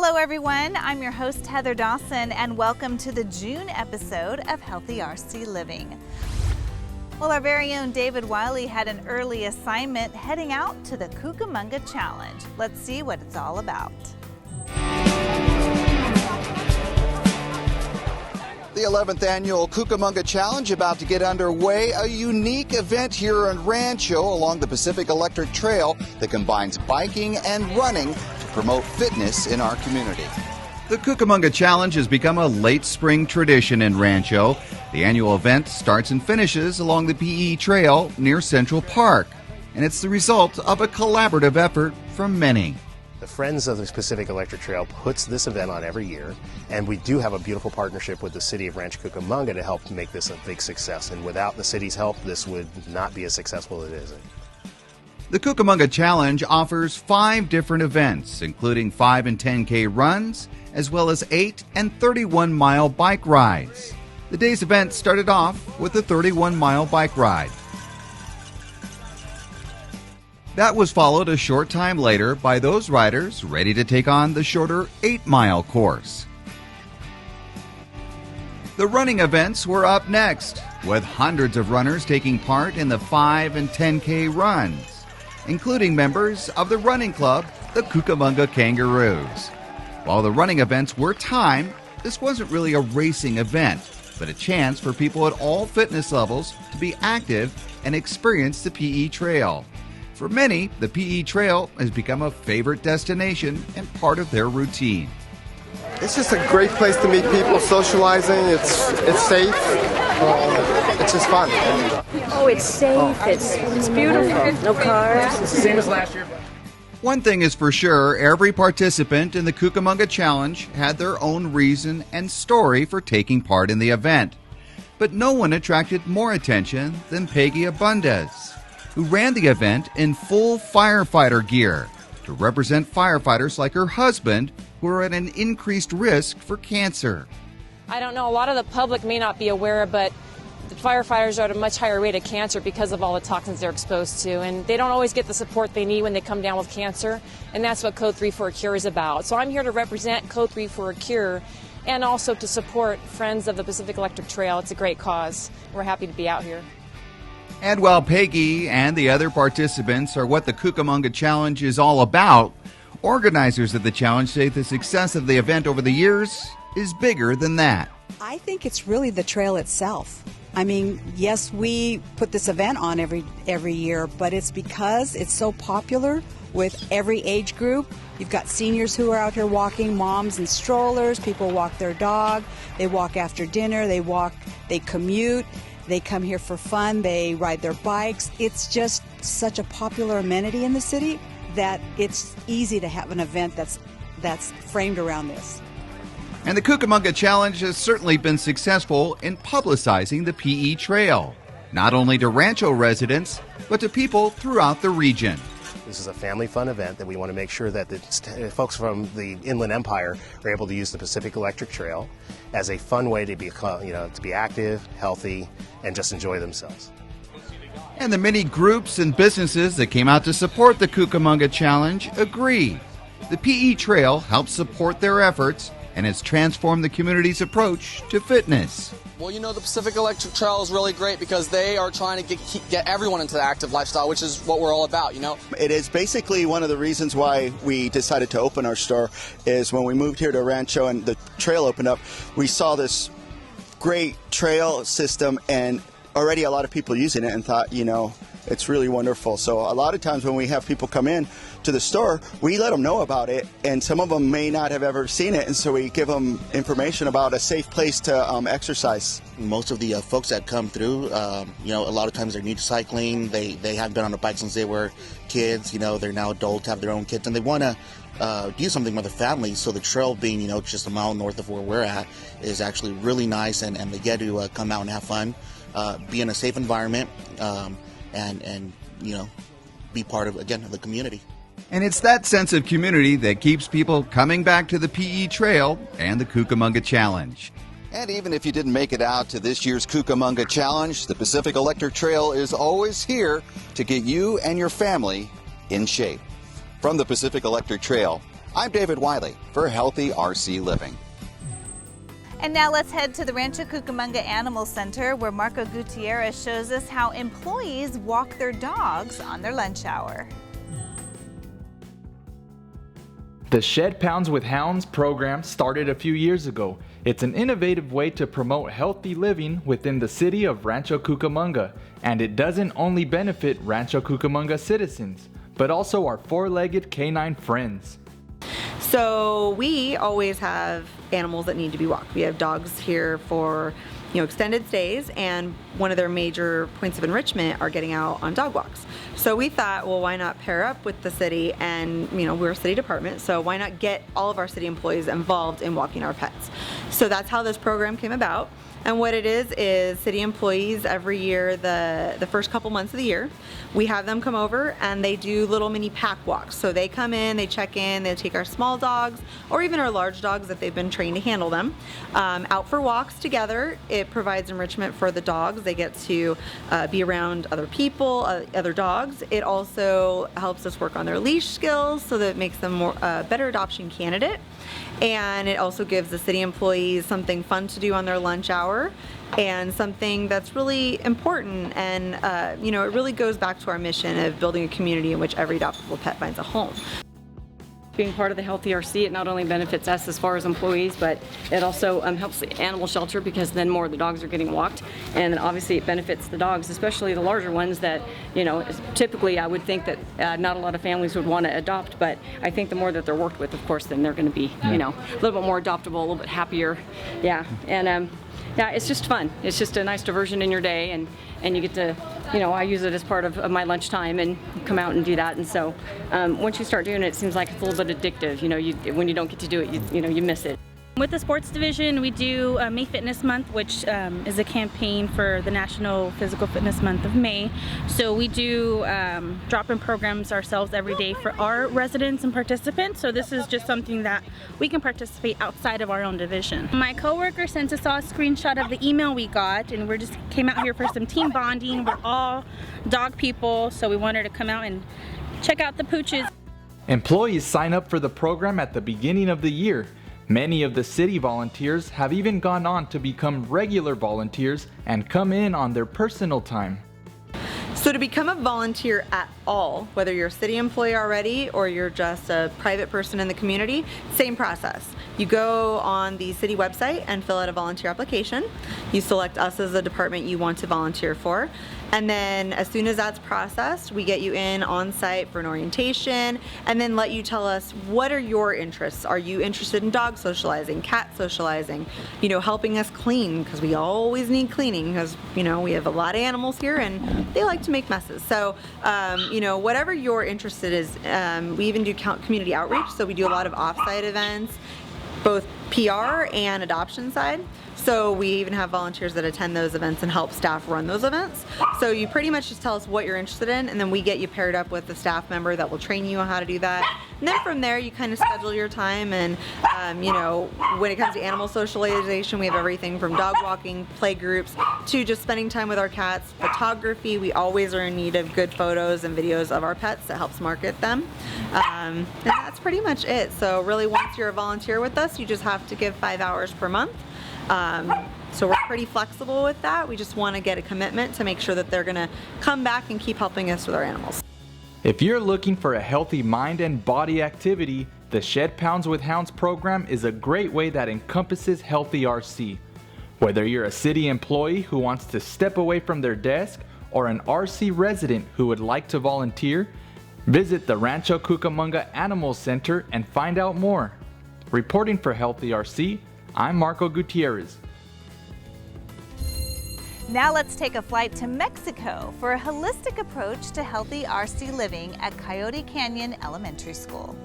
Hello everyone, I'm your host Heather Dawson and welcome to the June episode of Healthy RC Living. Well, our very own David Wiley had an early assignment heading out to the Cucamonga Challenge. Let's see what it's all about. The 11th annual Cucamonga Challenge about to get underway, a unique event here in Rancho along the Pacific Electric Trail that combines biking and running to promote fitness in our community. The Cucamonga Challenge has become a late spring tradition in Rancho. The annual event starts and finishes along the PE Trail near Central Park, and it's the result of a collaborative effort from many. The Friends of the Pacific Electric Trail puts this event on every year, and we do have a beautiful partnership with the city of Rancho Cucamonga to help make this a big success. And without the city's help, this would not be as successful as it is. The Cucamonga Challenge offers 5 different events, including 5 and 10K runs, as well as 8 and 31-mile bike rides. The day's event started off with a 31-mile bike ride. That was followed a short time later by those riders ready to take on the shorter 8-mile course. The running events were up next, with hundreds of runners taking part in the 5 and 10K runs, including members of the running club, the Cucamonga Kangaroos. While the running events were timed, this wasn't really a racing event, but a chance for people at all fitness levels to be active and experience the PE Trail. For many, the PE Trail has become a favorite destination and part of their routine. It's just a great place to meet people, socializing. It's safe. It's just fun. Oh, it's safe. It's beautiful. No cars. It's the same as last year. One thing is for sure, every participant in the Cucamonga Challenge had their own reason and story for taking part in the event. But no one attracted more attention than Peggy Abundez, who ran the event in full firefighter gear to represent firefighters like her husband who are at an increased risk for cancer. I don't know, a lot of the public may not be aware, but the firefighters are at a much higher rate of cancer because of all the toxins they're exposed to, and they don't always get the support they need when they come down with cancer, and that's what Code 3 for a Cure is about. So I'm here to represent Code 3 for a Cure and also to support Friends of the Pacific Electric Trail. It's a great cause. We're happy to be out here. And while Peggy and the other participants are what the Cucamonga Challenge is all about, organizers of the challenge say the success of the event over the years is bigger than that. I think it's really the trail itself. I mean, yes, we put this event on every year, but it's because it's so popular with every age group. You've got seniors who are out here walking, moms in strollers, people walk their dog, they walk after dinner, they commute. They come here for fun, they ride their bikes. It's just such a popular amenity in the city that it's easy to have an event that's framed around this. And the Cucamonga Challenge has certainly been successful in publicizing the PE Trail, not only to Rancho residents, but to people throughout the region. This is a family fun event that we want to make sure that the folks from the Inland Empire are able to use the Pacific Electric Trail as a fun way to be active, healthy, and just enjoy themselves. And the many groups and businesses that came out to support the Cucamonga Challenge agree. The PE Trail helps support their efforts and has transformed the community's approach to fitness. Well, you know, the Pacific Electric Trail is really great because they are trying to get everyone into the active lifestyle, which is what we're all about, you know. It is basically one of the reasons why we decided to open our store is when we moved here to Rancho and the trail opened up, we saw this great trail system and already a lot of people using it and thought, you know, it's really wonderful. So a lot of times when we have people come in to the store, we let them know about it, and some of them may not have ever seen it, and so we give them information about a safe place to exercise. Most of the folks that come through, you know, a lot of times they're new to cycling. They haven't been on a bike since they were kids. You know, they're now adults, have their own kids, and they want to do something with their families. So the trail being, you know, just a mile north of where we're at is actually really nice, and they get to come out and have fun, be in a safe environment, and you know, be part of, again, the community. And it's that sense of community that keeps people coming back to the PE Trail and the Cucamonga Challenge. And even if you didn't make it out to this year's Cucamonga Challenge, the Pacific Electric Trail is always here to get you and your family in shape. From the Pacific Electric Trail, I'm David Wiley for Healthy RC Living. And now let's head to the Rancho Cucamonga Animal Center, where Marco Gutierrez shows us how employees walk their dogs on their lunch hour. The Shed Pounds with Hounds program started a few years ago. It's an innovative way to promote healthy living within the city of Rancho Cucamonga, and it doesn't only benefit Rancho Cucamonga citizens, but also our four-legged canine friends. So we always have animals that need to be walked. We have dogs here for extended stays, and one of their major points of enrichment are getting out on dog walks. So we thought, well, why not pair up with the city, and we're a city department, so why not get all of our city employees involved in walking our pets? So that's how this program came about. And what it is city employees every year, the first couple months of the year, we have them come over and they do little mini pack walks. So they come in, they check in, they take our small dogs or even our large dogs if they've been trained to handle them out for walks together. It provides enrichment for the dogs. They get to be around other people, other dogs. It also helps us work on their leash skills so that it makes them more better adoption candidate. And it also gives the city employees something fun to do on their lunch hour and something that's really important. And it really goes back to our mission of building a community in which every adoptable pet finds a home. Being part of the Healthy RC, it not only benefits us as far as employees, but it also helps the animal shelter, because then more of the dogs are getting walked, and then obviously it benefits the dogs, especially the larger ones that, typically I would think that not a lot of families would want to adopt, but I think the more that they're worked with, of course, then they're going to be, a little bit more adoptable, a little bit happier. Yeah, and it's just fun. It's just a nice diversion in your day, and you get to, I use it as part of my lunchtime and come out and do that. And so once you start doing it, it seems like it's a little bit addictive. When you don't get to do it, you miss it. With the sports division, we do May Fitness Month, which is a campaign for the National Physical Fitness Month of May. So we do drop-in programs ourselves every day for our residents and participants. So this is just something that we can participate outside of our own division. My coworker sent us all a screenshot of the email we got, and we just came out here for some team bonding. We're all dog people, so we wanted to come out and check out the pooches. Employees sign up for the program at the beginning of the year. Many of the city volunteers have even gone on to become regular volunteers and come in on their personal time. So to become a volunteer at all, whether you're a city employee already or you're just a private person in the community, same process. You go on the city website and fill out a volunteer application. You select us as a department you want to volunteer for. And then as soon as that's processed, we get you in on site for an orientation and then let you tell us, what are your interests? Are you interested in dog socializing, cat socializing, helping us clean, because we always need cleaning, because we have a lot of animals here and they like to make messes. So whatever you're interested in, we even do community outreach. So we do a lot of off-site events, both PR and adoption side. So we even have volunteers that attend those events and help staff run those events. So you pretty much just tell us what you're interested in, and then we get you paired up with a staff member that will train you on how to do that. And then from there, you kind of schedule your time. And when it comes to animal socialization, we have everything from dog walking, play groups, to just spending time with our cats. Photography, we always are in need of good photos and videos of our pets that helps market them. And that's pretty much it. So really, once you're a volunteer with us, you just have to give 5 hours per month. So we're pretty flexible with that. We just want to get a commitment to make sure that they're going to come back and keep helping us with our animals. If you're looking for a healthy mind and body activity, the Shed Pounds with Hounds program is a great way that encompasses Healthy RC. Whether you're a city employee who wants to step away from their desk or an RC resident who would like to volunteer, visit the Rancho Cucamonga Animal Center and find out more. Reporting for Healthy RC, I'm Marco Gutierrez. Now let's take a flight to Mexico for a holistic approach to healthy RC living at Coyote Canyon Elementary School.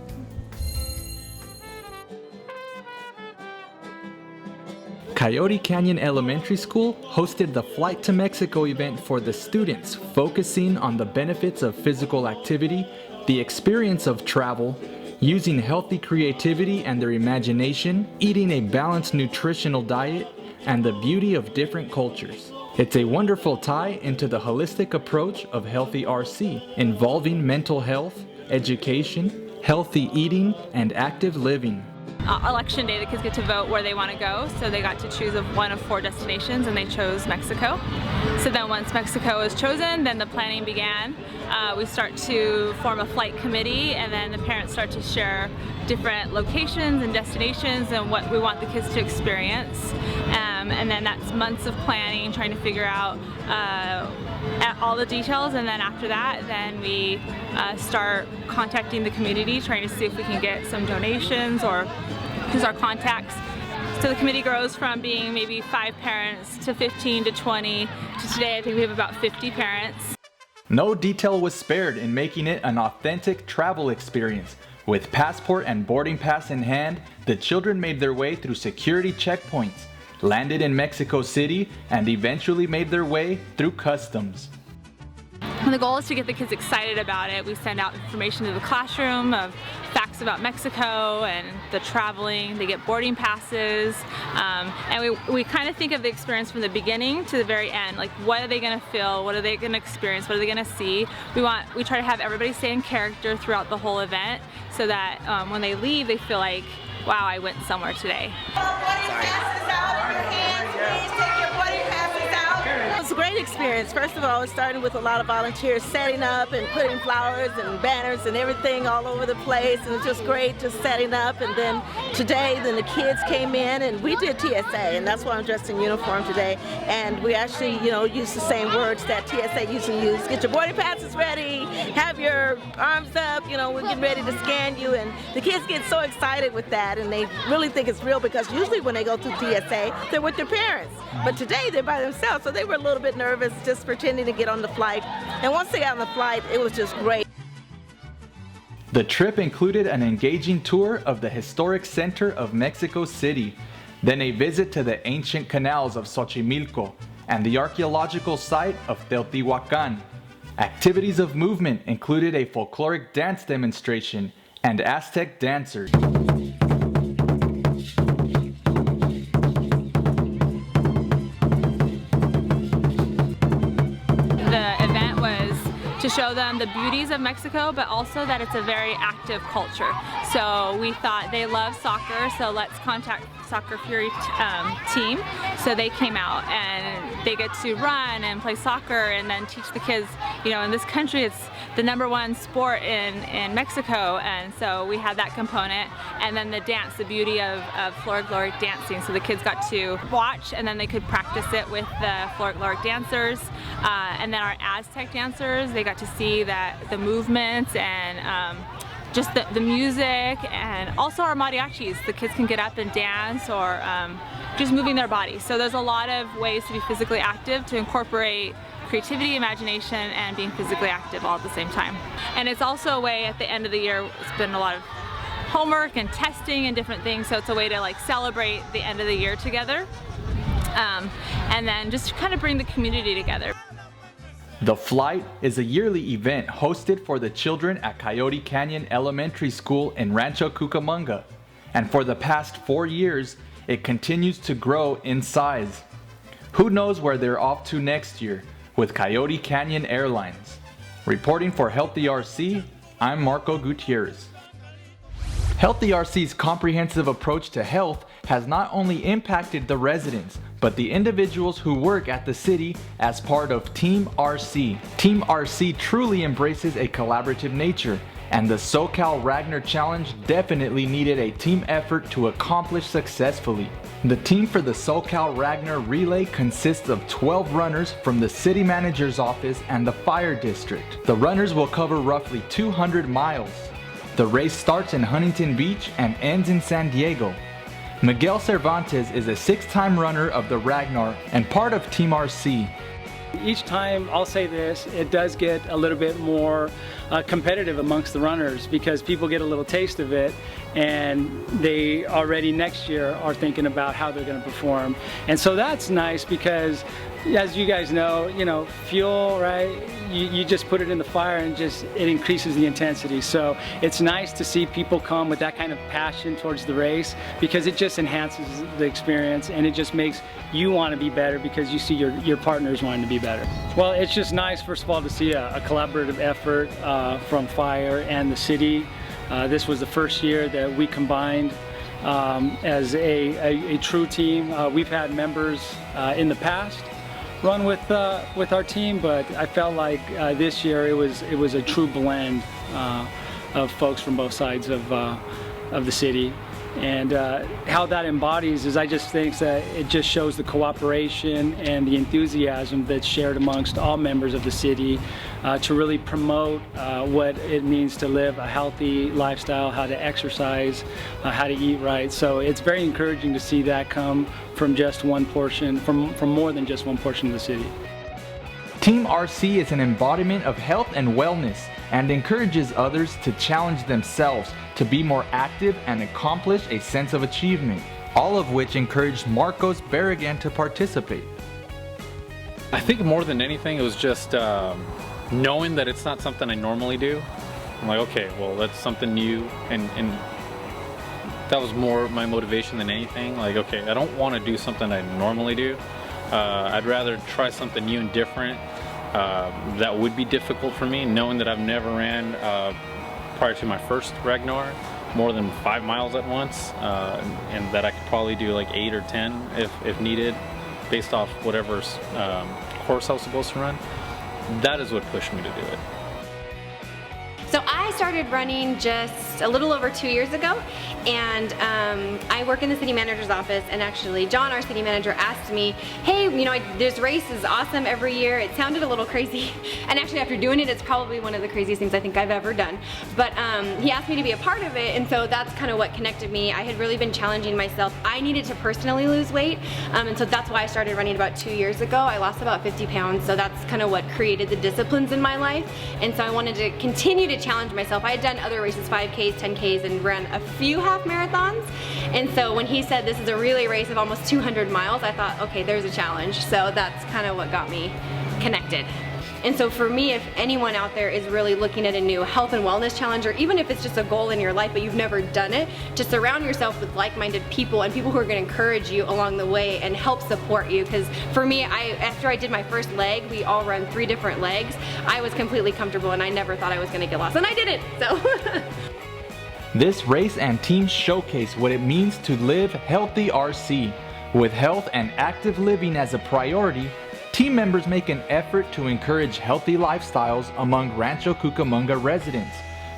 Coyote Canyon Elementary School hosted the Flight to Mexico event for the students, focusing on the benefits of physical activity, the experience of travel, using healthy creativity and their imagination, eating a balanced nutritional diet, and the beauty of different cultures. It's a wonderful tie into the holistic approach of Healthy RC, involving mental health, education, healthy eating, and active living. Election day, the kids get to vote where they want to go, so they got to choose one of 4 destinations, and they chose Mexico. So then once Mexico was chosen, then the planning began. We start to form a flight committee, and then the parents start to share different locations and destinations and what we want the kids to experience. And then that's months of planning, trying to figure out all the details, and then after that, then we start contacting the community, trying to see if we can get some donations or use our contacts. So the committee grows from being maybe 5 parents to 15 to 20 to today I think we have about 50 parents. No detail was spared in making it an authentic travel experience. With passport and boarding pass in hand, the children made their way through security checkpoints, landed in Mexico City, and eventually made their way through customs. And the goal is to get the kids excited about it. We send out information to the classroom of facts about Mexico and the traveling. They get boarding passes. And we kind of think of the experience from the beginning to the very end. Like, what are they going to feel? What are they going to experience? What are they going to see? We try to have everybody stay in character throughout the whole event so that when they leave, they feel like, wow, I went somewhere today. It was a great experience. First of all, it started with a lot of volunteers setting up and putting flowers and banners and everything all over the place, and it was just great just setting up. And then today, then the kids came in and we did TSA, and that's why I'm dressed in uniform today. And we actually, used the same words that TSA usually use. Get your boarding passes ready, have your arms up, we're getting ready to scan you. And the kids get so excited with that, and they really think it's real because usually when they go through TSA, they're with their parents. But today they're by themselves, so they were a little bit nervous just pretending to get on the flight. And once they got on the flight, it was just great. The trip included an engaging tour of the historic center of Mexico City, then a visit to the ancient canals of Xochimilco and the archaeological site of Teotihuacan. Activities of movement included a folkloric dance demonstration and Aztec dancers. To show them the beauties of Mexico, but also that it's a very active culture. So we thought they love soccer, so let's contact Soccer Fury team. So they came out and they get to run and play soccer and then teach the kids, in this country it's the #1 sport in Mexico, and so we had that component. And then the dance, the beauty of folkloric dancing. So the kids got to watch and then they could practice it with the folkloric dancers. And then our Aztec dancers, they got to see the movements and just the music, and also our mariachis. The kids can get up and dance or just moving their bodies. So there's a lot of ways to be physically active, to incorporate creativity, imagination, and being physically active all at the same time. And it's also a way at the end of the year, it's been a lot of homework and testing and different things, so it's a way to celebrate the end of the year together. And then just kind of bring the community together. The Flight is a yearly event hosted for the children at Coyote Canyon Elementary School in Rancho Cucamonga, and for the past 4 years, it continues to grow in size. Who knows where they're off to next year with Coyote Canyon Airlines. Reporting for Healthy RC, I'm Marco Gutierrez. Healthy RC's comprehensive approach to health has not only impacted the residents, but the individuals who work at the city as part of Team RC. Team RC truly embraces a collaborative nature, and the SoCal Ragnar Challenge definitely needed a team effort to accomplish successfully. The team for the SoCal Ragnar Relay consists of 12 runners from the city manager's office and the fire district. The runners will cover roughly 200 miles. The race starts in Huntington Beach and ends in San Diego. Miguel Cervantes is a 6-time runner of the Ragnar and part of Team RC. Each time, I'll say this, it does get a little bit more competitive amongst the runners because people get a little taste of it and they already next year are thinking about how they're going to perform. And so that's nice because, as you guys know, fuel, right? You just put it in the fire and it increases the intensity. So it's nice to see people come with that kind of passion towards the race because it just enhances the experience and it just makes you want to be better because you see your partners wanting to be better. Well, it's just nice, first of all, to see a collaborative effort from fire and the city. This was the first year that we combined as a true team. We've had members in the past run with our team, but I felt like this year it was a true blend of folks from both sides of the city. And how that embodies is, I just think that it just shows the cooperation and the enthusiasm that's shared amongst all members of the city to really promote what it means to live a healthy lifestyle, how to exercise, how to eat right. So it's very encouraging to see that come from just one portion, from more than just one portion of the city. Team RC is an embodiment of health and wellness and encourages others to challenge themselves to be more active and accomplish a sense of achievement, all of which encouraged Marcos Barragan to participate. I think more than anything, it was just knowing that it's not something I normally do. I'm like, okay, well, that's something new, and that was more my motivation than anything. Like, okay, I don't want to do something I normally do. I'd rather try something new and different that would be difficult for me, knowing that I've never ran prior to my first Ragnar more than 5 miles at once, and that I could probably do like 8 or 10 if needed, based off whatever course I was supposed to run. That is what pushed me to do it. So I started running just a little over 2 years ago, and I work in the city manager's office, and actually John, our city manager, asked me, hey, you know, this race is awesome every year. It sounded a little crazy, and actually after doing it, it's probably one of the craziest things I think I've ever done. But he asked me to be a part of it, and so that's kind of what connected me. I had really been challenging myself. I needed to personally lose weight, and so that's why I started running about 2 years ago. I lost about 50 pounds, so that's kind of what created the disciplines in my life, and so I wanted to continue to challenge myself. I had done other races, 5Ks, 10Ks, and ran a few half marathons. And so when he said this is a relay race of almost 200 miles, I thought, okay, there's a challenge. So that's kind of what got me connected. And so for me, if anyone out there is really looking at a new health and wellness challenge, or even if it's just a goal in your life but you've never done it, to surround yourself with like-minded people and people who are going to encourage you along the way and help support you. Because for me, after I did my first leg, we all run 3 different legs, I was completely comfortable and I never thought I was going to get lost, and I didn't. So. This race and team showcase what it means to live healthy RC. With health and active living as a priority, team members make an effort to encourage healthy lifestyles among Rancho Cucamonga residents,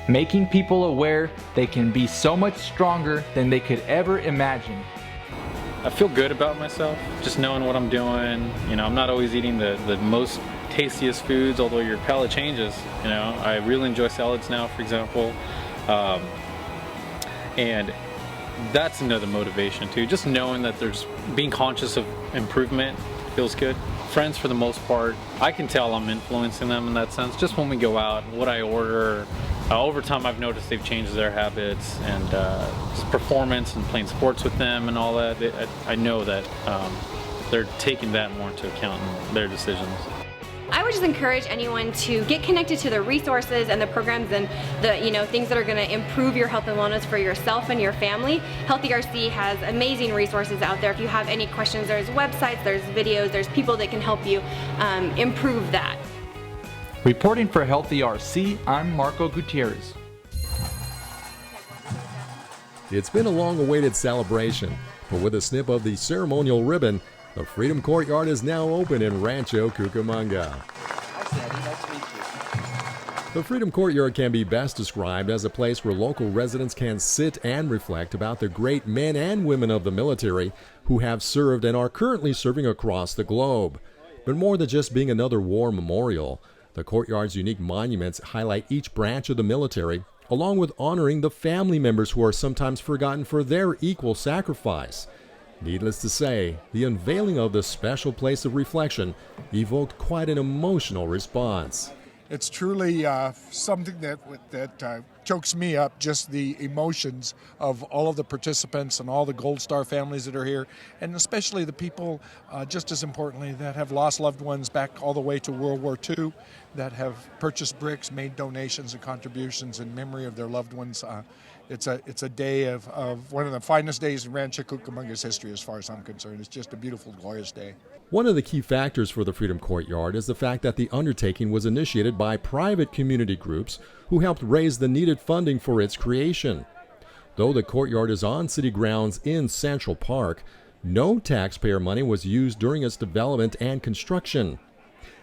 making people aware they can be so much stronger than they could ever imagine. I feel good about myself, just knowing what I'm doing. You know, I'm not always eating the most tastiest foods, although your palate changes. You know, I really enjoy salads now, for example. And that's another motivation too, just knowing that there's being conscious of improvement feels good. Friends, for the most part, I can tell I'm influencing them in that sense. Just when we go out, what I order, over time I've noticed they've changed their habits, and just performance and playing sports with them and all that. I know that they're taking that more into account in their decisions. I would just encourage anyone to get connected to the resources and the programs and the things that are going to improve your health and wellness for yourself and your family. Healthy RC has amazing resources out there. If you have any questions, there's websites, there's videos, there's people that can help you improve that. Reporting for Healthy RC, I'm Marco Gutierrez. It's been a long-awaited celebration, but with a snip of the ceremonial ribbon, the Freedom Courtyard is now open in Rancho Cucamonga. The Freedom Courtyard can be best described as a place where local residents can sit and reflect about the great men and women of the military who have served and are currently serving across the globe. But more than just being another war memorial, the Courtyard's unique monuments highlight each branch of the military, along with honoring the family members who are sometimes forgotten for their equal sacrifice. Needless to say, the unveiling of this special place of reflection evoked quite an emotional response. It's truly something that chokes me up, just the emotions of all of the participants and all the Gold Star families that are here, and especially the people, just as importantly, that have lost loved ones back all the way to World War II, that have purchased bricks, made donations and contributions in memory of their loved ones. it's a day of one of the finest days in Rancho Cucamonga's history as far as I'm concerned. It's just a beautiful, glorious day. One of the key factors for the Freedom Courtyard is the fact that the undertaking was initiated by private community groups who helped raise the needed funding for its creation. Though the courtyard is on city grounds in Central Park, no taxpayer money was used during its development and construction.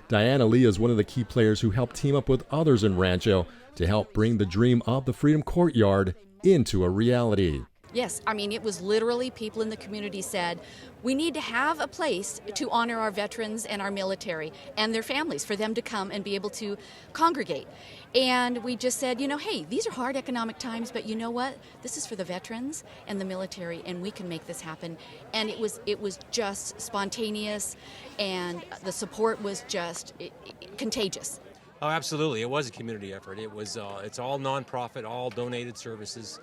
Diana Lee is one of the key players who helped team up with others in Rancho to help bring the dream of the Freedom Courtyard into a reality. Yes, I mean, it was literally people in the community said, we need to have a place to honor our veterans and our military and their families, for them to come and be able to congregate. And we just said, hey, these are hard economic times, but you know what? This is for the veterans and the military, and we can make this happen. And it was just spontaneous, and the support was just contagious. Oh, absolutely. It was a community effort. It's all nonprofit, all donated services,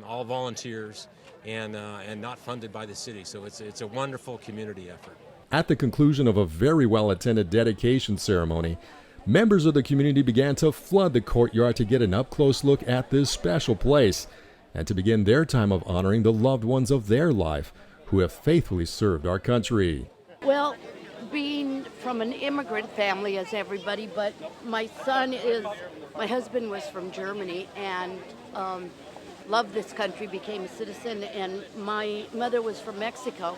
all volunteers, and not funded by the city. So it's a wonderful community effort. At the conclusion of a very well-attended dedication ceremony, members of the community began to flood the courtyard to get an up-close look at this special place and to begin their time of honoring the loved ones of their life who have faithfully served our country. Well, being from an immigrant family as everybody, but my husband was from Germany and loved this country, became a citizen, and my mother was from Mexico.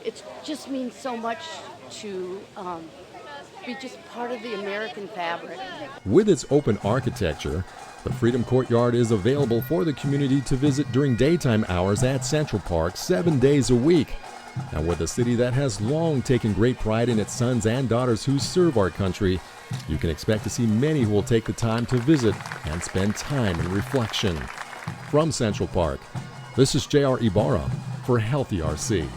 It just means so much to be just part of the American fabric. With its open architecture, the Freedom Courtyard is available for the community to visit during daytime hours at Central Park 7 days a week. And with a city that has long taken great pride in its sons and daughters who serve our country, you can expect to see many who will take the time to visit and spend time in reflection. From Central Park, this is J.R. Ibarra for Healthy RC.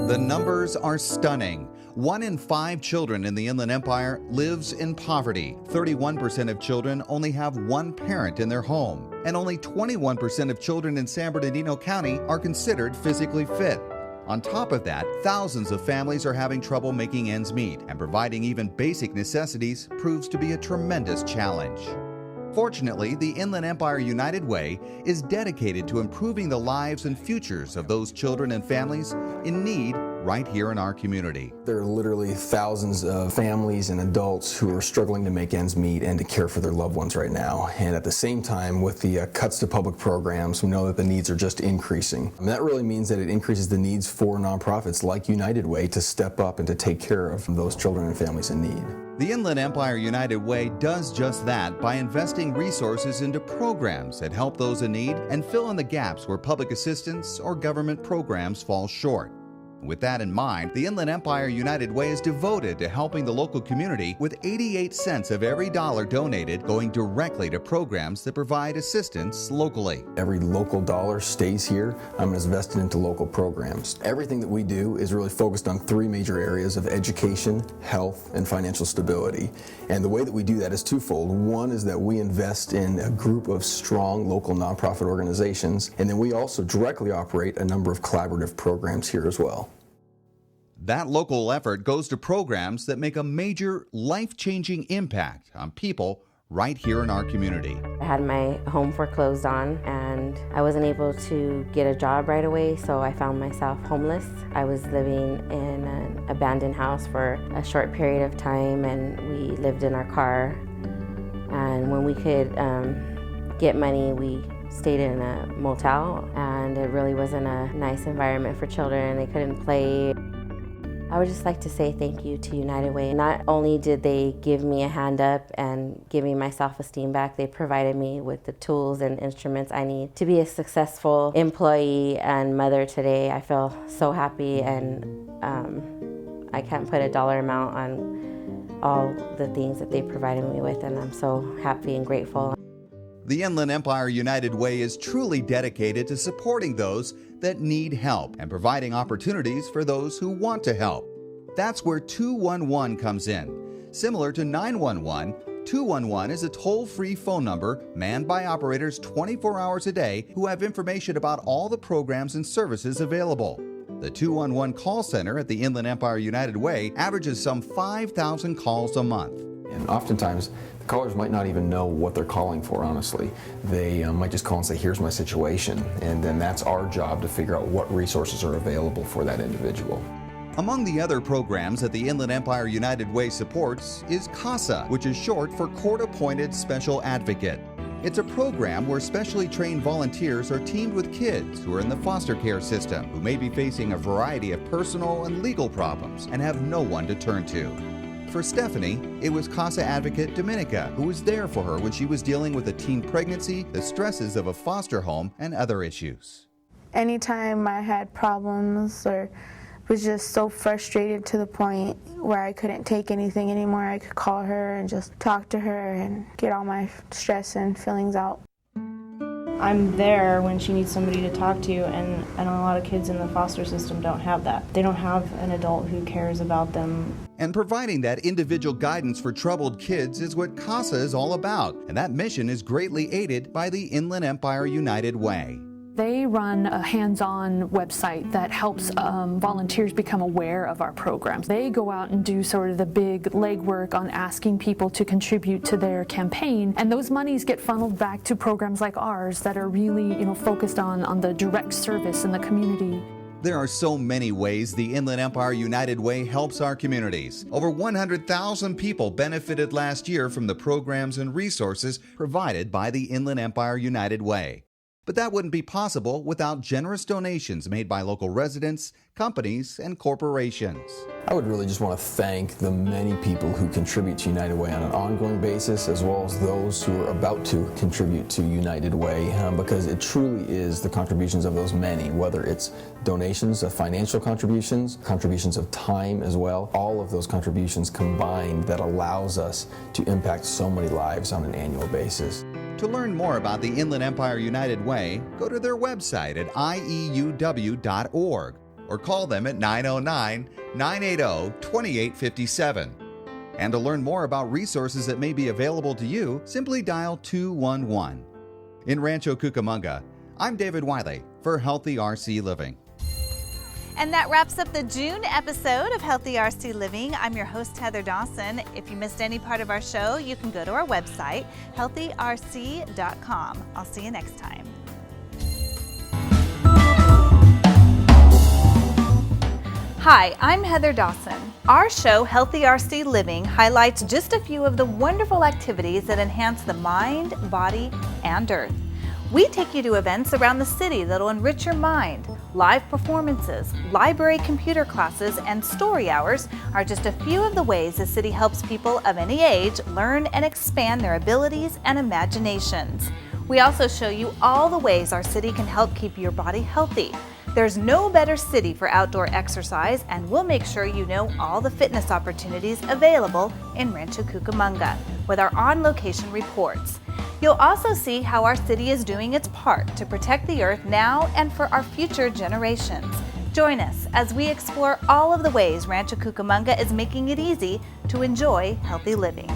The numbers are stunning. 1 in 5 children in the Inland Empire lives in poverty. 31% of children only have one parent in their home. And only 21% of children in San Bernardino County are considered physically fit. On top of that, thousands of families are having trouble making ends meet, and providing even basic necessities proves to be a tremendous challenge. Fortunately, the Inland Empire United Way is dedicated to improving the lives and futures of those children and families in need right here in our community. There are literally thousands of families and adults who are struggling to make ends meet and to care for their loved ones right now. And at the same time, with the cuts to public programs, we know that the needs are just increasing. And that really means that it increases the needs for nonprofits like United Way to step up and to take care of those children and families in need. The Inland Empire United Way does just that by investing resources into programs that help those in need and fill in the gaps where public assistance or government programs fall short. With that in mind, the Inland Empire United Way is devoted to helping the local community, with 88 cents of every dollar donated going directly to programs that provide assistance locally. Every local dollar stays here and is invested into local programs. Everything that we do is really focused on 3 major areas of education, health, and financial stability. And the way that we do that is twofold. One is that we invest in a group of strong local nonprofit organizations, and then we also directly operate a number of collaborative programs here as well. That local effort goes to programs that make a major life-changing impact on people right here in our community. I had my home foreclosed on and I wasn't able to get a job right away, so I found myself homeless. I was living in an abandoned house for a short period of time, and we lived in our car. And when we could get money, we stayed in a motel, and it really wasn't a nice environment for children. They couldn't play. I would just like to say thank you to United Way. Not only did they give me a hand up and give me my self-esteem back, they provided me with the tools and instruments I need to be a successful employee and mother today. I feel so happy, and I can't put a dollar amount on all the things that they provided me with, and I'm so happy and grateful. The Inland Empire United Way is truly dedicated to supporting those that need help and providing opportunities for those who want to help. That's where 211 comes in. Similar to 911, 211 is a toll-free phone number manned by operators 24 hours a day who have information about all the programs and services available. The 211 call center at the Inland Empire United Way averages some 5,000 calls a month. And oftentimes, the callers might not even know what they're calling for, honestly. They might just call and say, here's my situation, and then that's our job to figure out what resources are available for that individual. Among the other programs that the Inland Empire United Way supports is CASA, which is short for Court-Appointed Special Advocate. It's a program where specially trained volunteers are teamed with kids who are in the foster care system who may be facing a variety of personal and legal problems and have no one to turn to. For Stephanie, it was CASA advocate Dominica who was there for her when she was dealing with a teen pregnancy, the stresses of a foster home, and other issues. Anytime I had problems or was just so frustrated to the point where I couldn't take anything anymore, I could call her and just talk to her and get all my stress and feelings out. I'm there when she needs somebody to talk to, and a lot of kids in the foster system don't have that. They don't have an adult who cares about them. And providing that individual guidance for troubled kids is what CASA is all about, and that mission is greatly aided by the Inland Empire United Way. They run a hands-on website that helps volunteers become aware of our programs. They go out and do sort of the big legwork on asking people to contribute to their campaign, and those monies get funneled back to programs like ours that are really, focused on the direct service in the community. There are so many ways the Inland Empire United Way helps our communities. Over 100,000 people benefited last year from the programs and resources provided by the Inland Empire United Way. But that wouldn't be possible without generous donations made by local residents, companies, and corporations. I would really just want to thank the many people who contribute to United Way on an ongoing basis, as well as those who are about to contribute to United Way, because it truly is the contributions of those many, whether it's donations of financial contributions, contributions of time as well, all of those contributions combined that allows us to impact so many lives on an annual basis. To learn more about the Inland Empire United Way, go to their website at ieuw.org or call them at 909-980-2857. And to learn more about resources that may be available to you, simply dial 211. In Rancho Cucamonga, I'm David Wiley for Healthy RC Living. And that wraps up the June episode of Healthy RC Living. I'm your host, Heather Dawson. If you missed any part of our show, you can go to our website, healthyrc.com. I'll see you next time. Hi, I'm Heather Dawson. Our show, Healthy RC Living, highlights just a few of the wonderful activities that enhance the mind, body, and earth. We take you to events around the city that'll enrich your mind. Live performances, library computer classes, and story hours are just a few of the ways the city helps people of any age learn and expand their abilities and imaginations. We also show you all the ways our city can help keep your body healthy. There's no better city for outdoor exercise, and we'll make sure you know all the fitness opportunities available in Rancho Cucamonga with our on-location reports. You'll also see how our city is doing its part to protect the earth now and for our future generations. Join us as we explore all of the ways Rancho Cucamonga is making it easy to enjoy healthy living.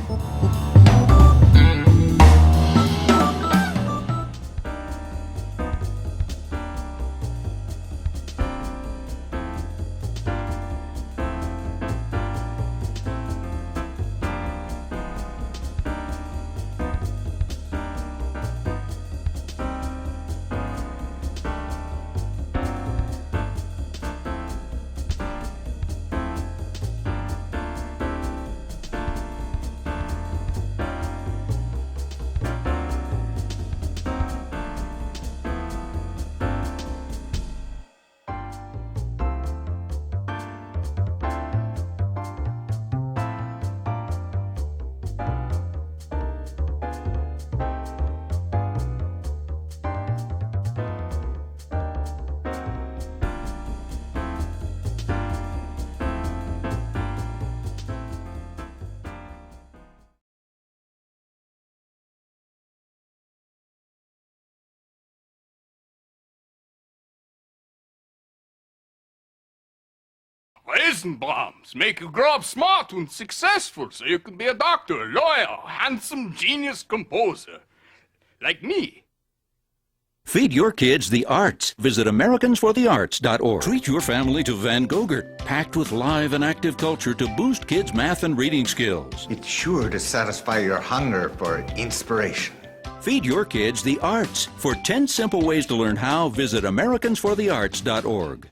Listen, Brahms, make you grow up smart and successful so you can be a doctor, a lawyer, a handsome, genius composer. Like me. Feed your kids the arts. Visit AmericansForTheArts.org. Treat your family to Van Gogurt, packed with live and active culture to boost kids' math and reading skills. It's sure to satisfy your hunger for inspiration. Feed your kids the arts. For 10 simple ways to learn how, visit AmericansForTheArts.org.